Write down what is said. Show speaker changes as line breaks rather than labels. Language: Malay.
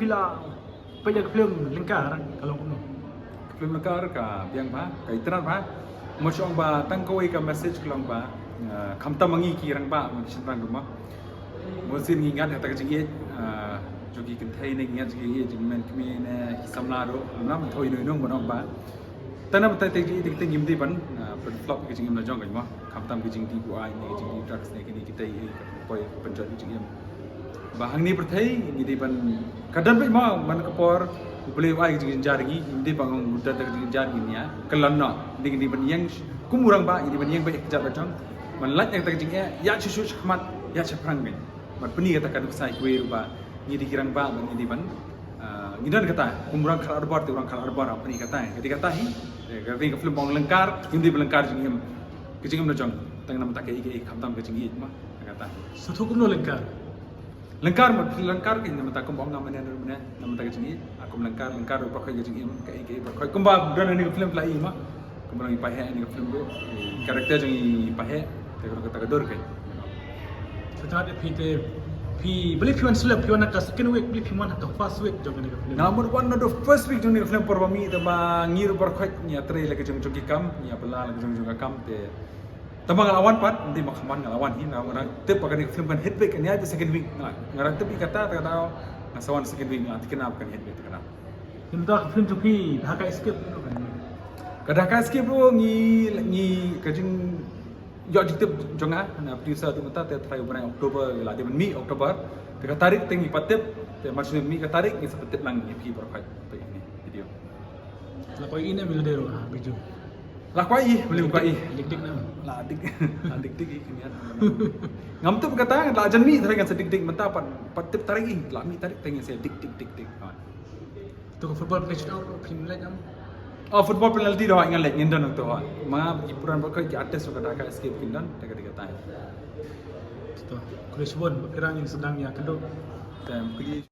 pila pajak film lengkar kalau kuno.
Film negara ka biang ba ka itran ba mo chong ba tang ko ka message klong ba khamta mangi ki rang ba mo chin rang ma mo sin ngi ngat ta ka ji jogi kan thai ne ngat ji ji men kmi ne samla ro nam thoi noi nong mo ba tanam ta te ji te ngim di ban flop ki jing na jong ga ma khamtam ki jing di bu ai ne jing di drugs ne ki ni ki tai poi penjat ki jing ba hang ni perthai ngi di ban kadam pe ma man ka por boleh wai jing jaringi indi bangung muda tak jing jaringi ya kelana ding di ban yang kumurang ba di ban yang ba ekjat bacang man lat yang tak jing ya chuchu chakmat ya chaprang ben man peni kata kan sai kue ruba ni di kirang ba ban di ban ngidan kata kumurang khal arbar te orang khal arbar peni kata ketika kata hi gari ka film bang lengkar indi belengkar jing em kejing na jong tang nam tak ke khamtam ke jing ma kata
Satu kuno lengkar.
Lengkar ke nama tak kembang nama nama tak kecil aku lengkar pakai kecil ke pakai kembang dan ini film pelai mah kembang ini pakai ini film tu karakter jangan pakai tapi kata kedor ke
Setelah pi beli piwan selap piwan nak second week beli piwan atau first week jangan ni film.
number one the first week jangan film perwami tu bah ngir berkhoi ni atre lagi jangan jogi kam ni apela lagi jangan kam te Tambang ngelawan pat, nanti makaman ngelawan ini, orang tep akan film kan hit back, ini ada second week, ngarang tepi kata ngasawan second week, nanti kenapa kan hit back kenapa?
Minta film tu pi haka escape tu kan.
Kadang kadang skip bro ni kajing jauh di tep jonga, na producer tu mata try bulan Oktober, lah dia mi Oktober, dekat tarik tinggi patep, macam mi kat tarik ni seperti lang ni pergi berkat ini video.
Lepas ini bila dia biju.
Lah kuai, boleh kuai.
Dik-dik nama.
Lah dik kenian. Ngam tu berkata lah jan mi tapi kan sedik-dik mentah patep tarik lah mi tarik tengah saya dik.
Tu football match out film lain am.
Oh football penalty dah ingat lagi ngindan tu ha. Ma hiburan berkai di atas suka dah escape kindan dekat tahu.
Tu. Chris Wood berkiranya sedang ya kedua.
Dan pergi